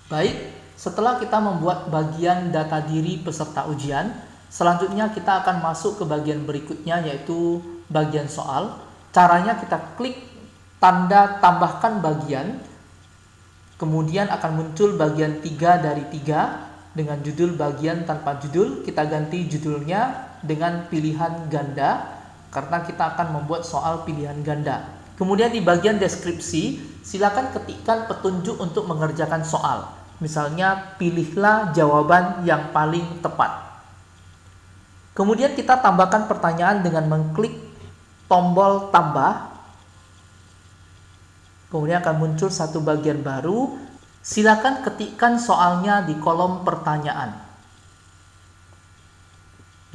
Baik, setelah kita membuat bagian data diri peserta ujian, selanjutnya kita akan masuk ke bagian berikutnya, yaitu bagian soal. Caranya kita klik tanda tambahkan bagian, kemudian akan muncul bagian 3 dari 3 dengan judul bagian tanpa judul. Kita ganti judulnya dengan pilihan ganda karena kita akan membuat soal pilihan ganda. Kemudian di bagian deskripsi, silakan ketikkan petunjuk untuk mengerjakan soal. Misalnya, pilihlah jawaban yang paling tepat. Kemudian kita tambahkan pertanyaan dengan mengklik tombol tambah. Kemudian akan muncul satu bagian baru. Silakan ketikkan soalnya di kolom pertanyaan.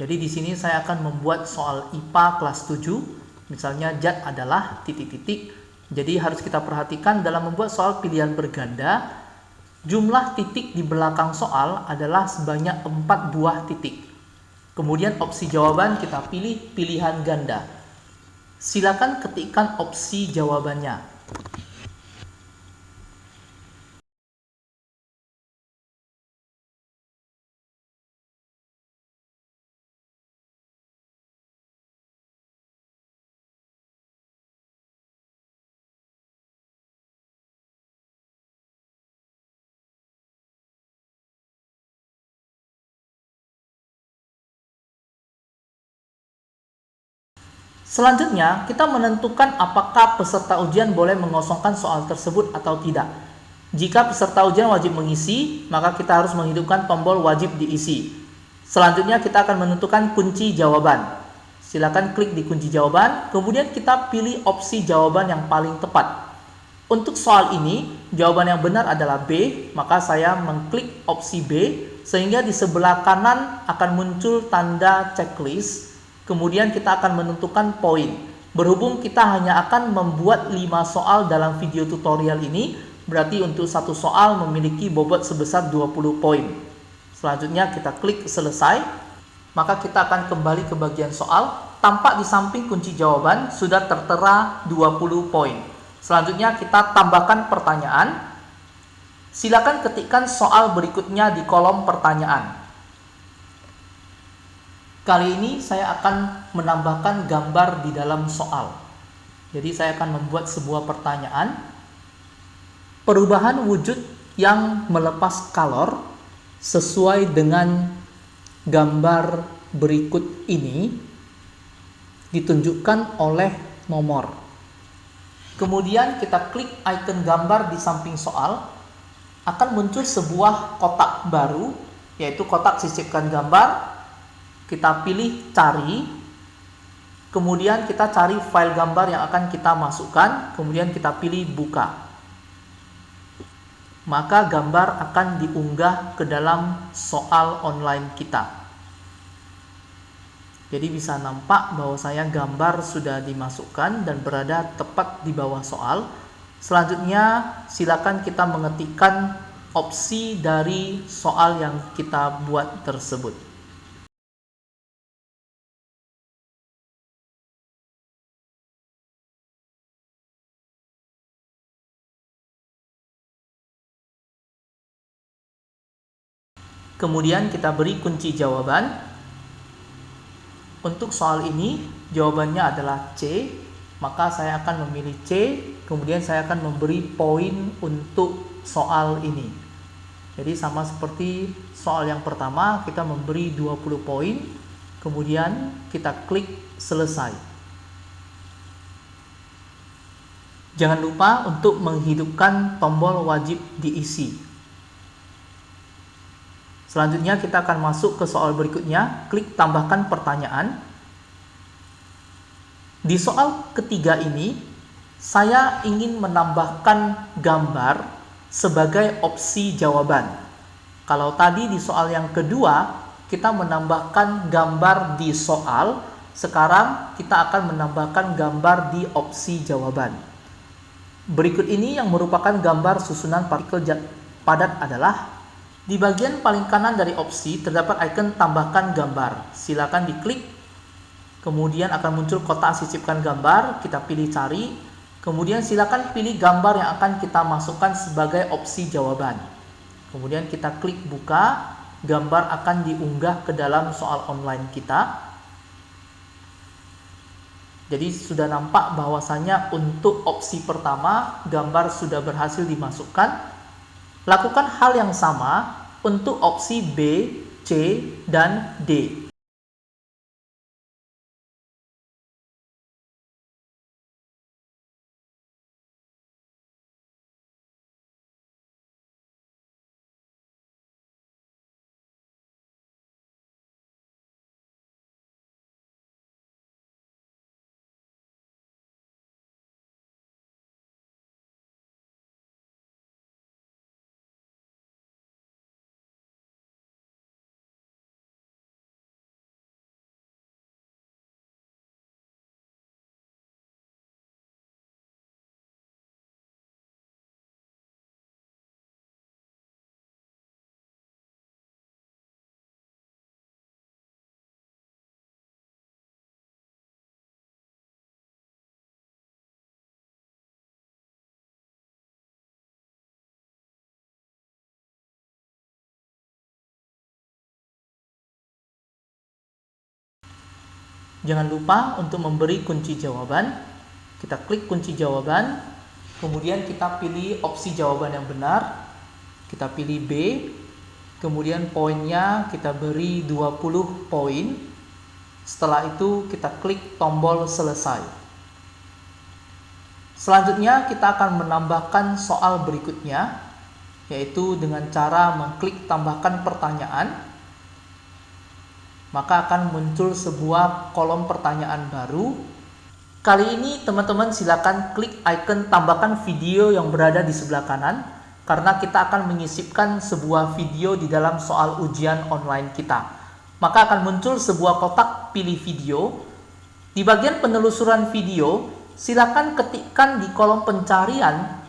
Jadi di sini saya akan membuat soal IPA kelas 7. Misalnya zat adalah titik-titik. Jadi harus kita perhatikan dalam membuat soal pilihan berganda, jumlah titik di belakang soal adalah sebanyak 4 buah titik. Kemudian opsi jawaban kita pilih pilihan ganda. Silakan ketikkan opsi jawabannya. Selanjutnya, kita menentukan apakah peserta ujian boleh mengosongkan soal tersebut atau tidak. Jika peserta ujian wajib mengisi, maka kita harus menghidupkan tombol wajib diisi. Selanjutnya, kita akan menentukan kunci jawaban. Silakan klik di kunci jawaban, kemudian kita pilih opsi jawaban yang paling tepat. Untuk soal ini, jawaban yang benar adalah B, maka saya mengklik opsi B, sehingga di sebelah kanan akan muncul tanda checklist. Kemudian kita akan menentukan poin. Berhubung kita hanya akan membuat 5 soal dalam video tutorial ini, berarti untuk satu soal memiliki bobot sebesar 20 poin. Selanjutnya kita klik selesai. Maka kita akan kembali ke bagian soal. Tampak di samping kunci jawaban sudah tertera 20 poin. Selanjutnya kita tambahkan pertanyaan. Silakan ketikkan soal berikutnya di kolom pertanyaan. Kali ini saya akan menambahkan gambar di dalam soal. Jadi saya akan membuat sebuah pertanyaan. Perubahan wujud yang melepas kalor sesuai dengan gambar berikut ini ditunjukkan oleh nomor. Kemudian kita klik icon gambar di samping soal. Akan muncul sebuah kotak baru, yaitu kotak sisipkan gambar. Kita pilih cari, kemudian kita cari file gambar yang akan kita masukkan, kemudian kita pilih buka. Maka gambar akan diunggah ke dalam soal online kita. Jadi bisa nampak bahwasanya gambar sudah dimasukkan dan berada tepat di bawah soal. Selanjutnya silakan kita mengetikkan opsi dari soal yang kita buat tersebut. Kemudian kita beri kunci jawaban. Untuk soal ini jawabannya adalah C, maka saya akan memilih C, kemudian saya akan memberi poin untuk soal ini. Jadi sama seperti soal yang pertama, kita memberi 20 poin, kemudian kita klik selesai. Jangan lupa untuk menghidupkan tombol wajib diisi. Selanjutnya kita akan masuk ke soal berikutnya, klik tambahkan pertanyaan. Di soal ketiga ini, saya ingin menambahkan gambar sebagai opsi jawaban. Kalau tadi di soal yang kedua, kita menambahkan gambar di soal, sekarang kita akan menambahkan gambar di opsi jawaban. Berikut ini yang merupakan gambar susunan partikel padat adalah di bagian paling kanan dari opsi terdapat icon tambahkan gambar. Silakan diklik. Kemudian akan muncul kotak sisipkan gambar, kita pilih cari. Kemudian silakan pilih gambar yang akan kita masukkan sebagai opsi jawaban. Kemudian kita klik buka, gambar akan diunggah ke dalam soal online kita. Jadi sudah nampak bahwasanya untuk opsi pertama gambar sudah berhasil dimasukkan. Lakukan hal yang sama untuk opsi B, C, dan D. Jangan lupa untuk memberi kunci jawaban. Kita klik kunci jawaban, kemudian kita pilih opsi jawaban yang benar. Kita pilih B, kemudian poinnya kita beri 20 poin. Setelah itu kita klik tombol selesai. Selanjutnya kita akan menambahkan soal berikutnya, yaitu dengan cara mengklik tambahkan pertanyaan. Maka akan muncul sebuah kolom pertanyaan baru. Kali ini teman-teman silakan klik icon tambahkan video yang berada di sebelah kanan, karena kita akan menyisipkan sebuah video di dalam soal ujian online kita. Maka akan muncul sebuah kotak pilih video. Di bagian penelusuran video, silakan ketikkan di kolom pencarian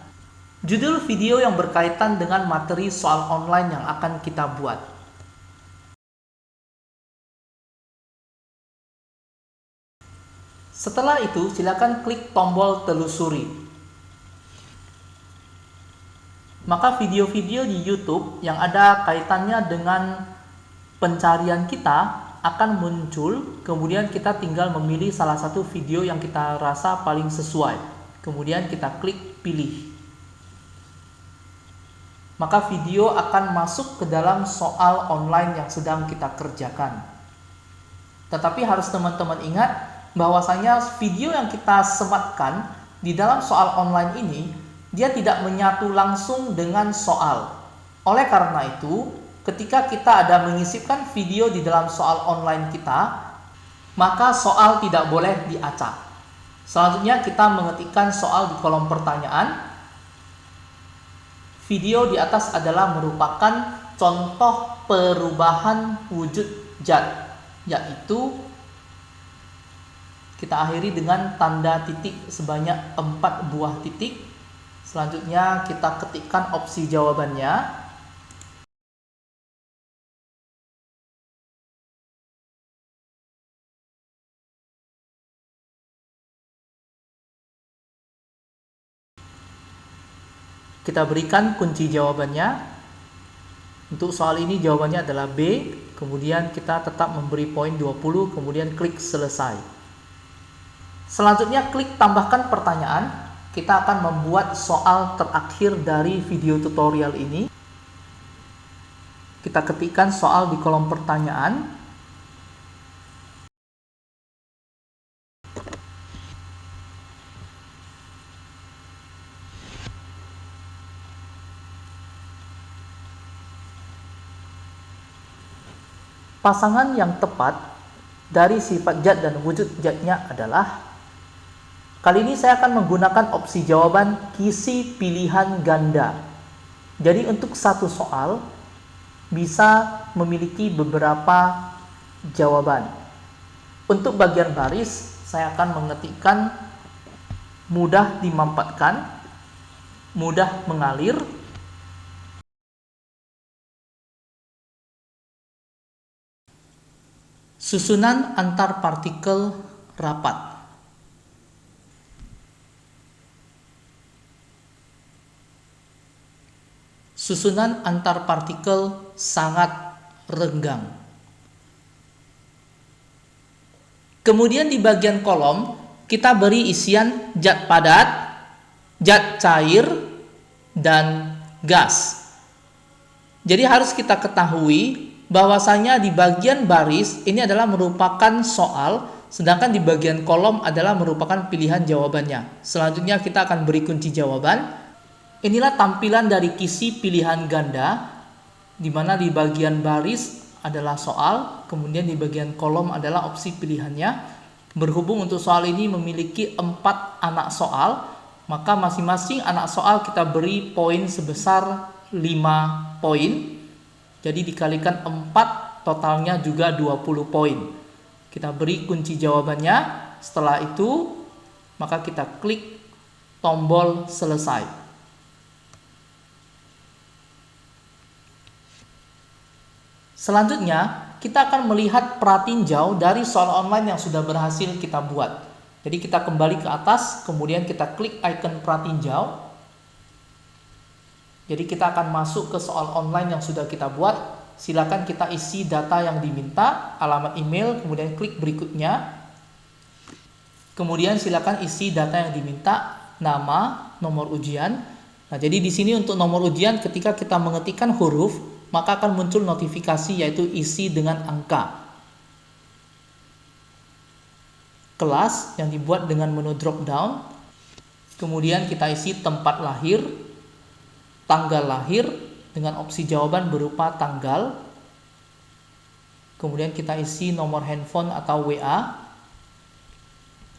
judul video yang berkaitan dengan materi soal online yang akan kita buat. Setelah itu, silakan klik tombol telusuri. Maka video-video di YouTube yang ada kaitannya dengan pencarian kita akan muncul, kemudian kita tinggal memilih salah satu video yang kita rasa paling sesuai. Kemudian kita klik pilih. Maka video akan masuk ke dalam soal online yang sedang kita kerjakan. Tetapi harus teman-teman ingat bahwasanya video yang kita sematkan di dalam soal online ini, dia tidak menyatu langsung dengan soal. Oleh karena itu, ketika kita ada mengisipkan video di dalam soal online kita, maka soal tidak boleh diacak. Selanjutnya kita mengetikkan soal di kolom pertanyaan. Video di atas adalah merupakan contoh perubahan wujud zat, yaitu kita akhiri dengan tanda titik sebanyak 4 buah titik. Selanjutnya kita ketikkan opsi jawabannya. Kita berikan kunci jawabannya. Untuk soal ini jawabannya adalah B. Kemudian kita tetap memberi poin 20, kemudian klik selesai. Selanjutnya klik tambahkan pertanyaan. Kita akan membuat soal terakhir dari video tutorial ini. Kita ketikkan soal di kolom pertanyaan. Pasangan yang tepat dari sifat zat dan wujud zatnya adalah. Kali ini saya akan menggunakan opsi jawaban kisi pilihan ganda. Jadi untuk satu soal bisa memiliki beberapa jawaban. Untuk bagian baris saya akan mengetikkan mudah dimampatkan, mudah mengalir, susunan antar partikel rapat. Susunan antar partikel sangat renggang. Kemudian di bagian kolom kita beri isian zat padat, zat cair, dan gas. Jadi harus kita ketahui bahwasanya di bagian baris ini adalah merupakan soal, sedangkan di bagian kolom adalah merupakan pilihan jawabannya. Selanjutnya kita akan beri kunci jawaban. Inilah tampilan dari kisi pilihan ganda, di mana di bagian baris adalah soal, kemudian di bagian kolom adalah opsi pilihannya. Berhubung untuk soal ini memiliki 4 anak soal, maka masing-masing anak soal kita beri poin sebesar 5 poin. Jadi dikalikan 4, totalnya juga 20 poin. Kita beri kunci jawabannya. Setelah itu, maka kita klik tombol selesai. Selanjutnya, kita akan melihat pratinjau dari soal online yang sudah berhasil kita buat. Jadi kita kembali ke atas, kemudian kita klik icon pratinjau. Jadi kita akan masuk ke soal online yang sudah kita buat. Silakan kita isi data yang diminta, alamat email, kemudian klik berikutnya. Kemudian silakan isi data yang diminta, nama, nomor ujian. Nah, jadi di sini untuk nomor ujian ketika kita mengetikkan huruf, maka akan muncul notifikasi yaitu isi dengan angka. Kelas yang dibuat dengan menu drop down. Kemudian kita isi tempat lahir, tanggal lahir dengan opsi jawaban berupa tanggal. Kemudian kita isi nomor handphone atau WA.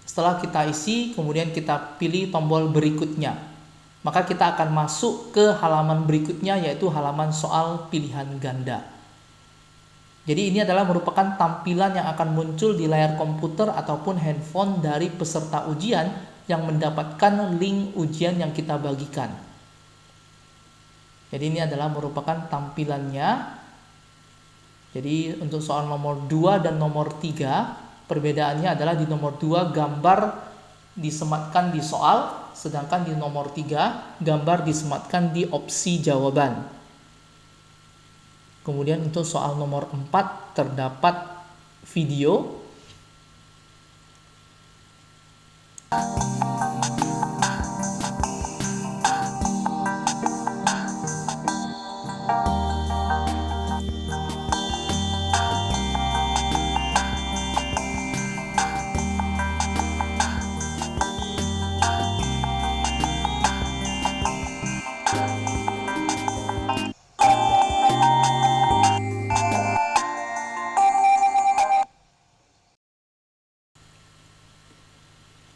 Setelah kita isi, kemudian kita pilih tombol berikutnya. Maka kita akan masuk ke halaman berikutnya, yaitu halaman soal pilihan ganda. Jadi ini adalah merupakan tampilan yang akan muncul di layar komputer ataupun handphone dari peserta ujian yang mendapatkan link ujian yang kita bagikan. Jadi ini adalah merupakan tampilannya. Jadi untuk soal nomor 2 dan nomor 3, perbedaannya adalah di nomor 2 gambar disematkan di soal, sedangkan di nomor 3 gambar disematkan di opsi jawaban. Kemudian untuk soal nomor 4 terdapat video.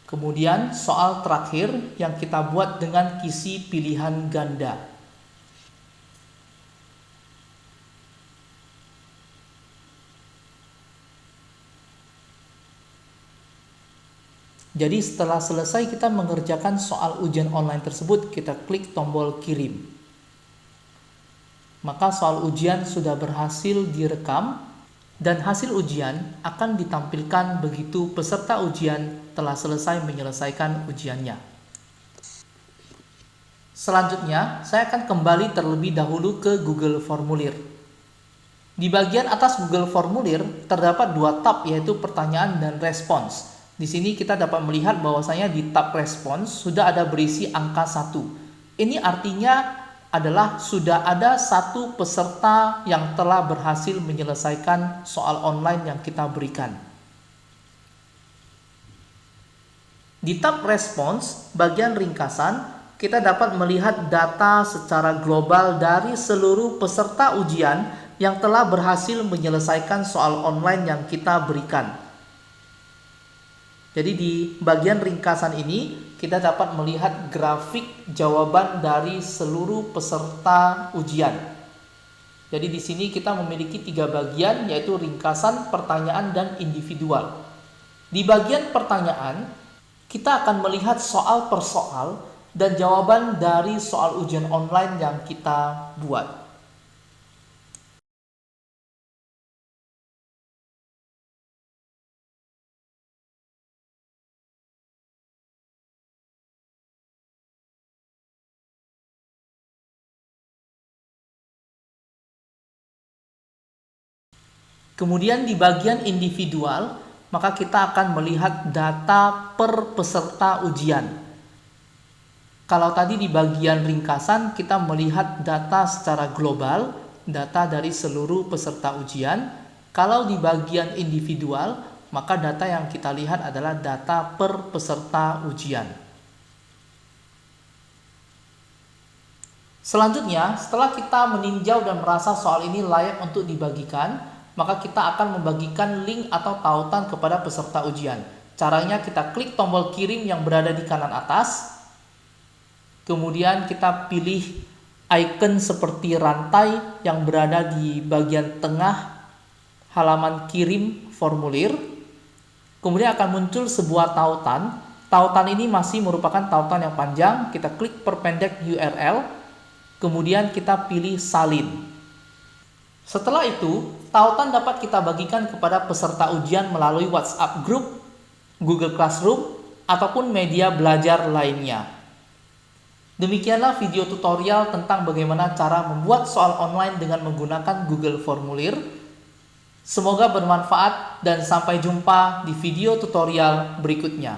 Kemudian soal terakhir yang kita buat dengan kisi pilihan ganda. Jadi setelah selesai kita mengerjakan soal ujian online tersebut, kita klik tombol kirim. Maka soal ujian sudah berhasil direkam dan hasil ujian akan ditampilkan begitu peserta ujian telah selesai menyelesaikan ujiannya. Selanjutnya, saya akan kembali terlebih dahulu ke Google Formulir. Di bagian atas Google Formulir terdapat 2 tab, yaitu pertanyaan dan respons. Di sini kita dapat melihat bahwasanya di tab respons sudah ada berisi angka 1. Ini artinya adalah sudah ada 1 peserta yang telah berhasil menyelesaikan soal online yang kita berikan. Di tab respons, bagian ringkasan, kita dapat melihat data secara global dari seluruh peserta ujian yang telah berhasil menyelesaikan soal online yang kita berikan. Jadi di bagian ringkasan ini kita dapat melihat grafik jawaban dari seluruh peserta ujian. Jadi di sini kita memiliki 3 bagian, yaitu ringkasan, pertanyaan, dan individual. Di bagian pertanyaan, kita akan melihat soal per soal dan jawaban dari soal ujian online yang kita buat. Kemudian di bagian individual, maka kita akan melihat data per peserta ujian. Kalau tadi di bagian ringkasan kita melihat data secara global, data dari seluruh peserta ujian. Kalau di bagian individual, maka data yang kita lihat adalah data per peserta ujian. Selanjutnya, setelah kita meninjau dan merasa soal ini layak untuk dibagikan, maka kita akan membagikan link atau tautan kepada peserta ujian. Caranya kita klik tombol kirim yang berada di kanan atas. Kemudian kita pilih icon seperti rantai yang berada di bagian tengah halaman kirim formulir. Kemudian akan muncul sebuah tautan. Tautan ini masih merupakan tautan yang panjang. Kita klik perpendek URL. Kemudian kita pilih salin. Setelah itu, tautan dapat kita bagikan kepada peserta ujian melalui WhatsApp Group, Google Classroom, ataupun media belajar lainnya. Demikianlah video tutorial tentang bagaimana cara membuat soal online dengan menggunakan Google Formulir. Semoga bermanfaat dan sampai jumpa di video tutorial berikutnya.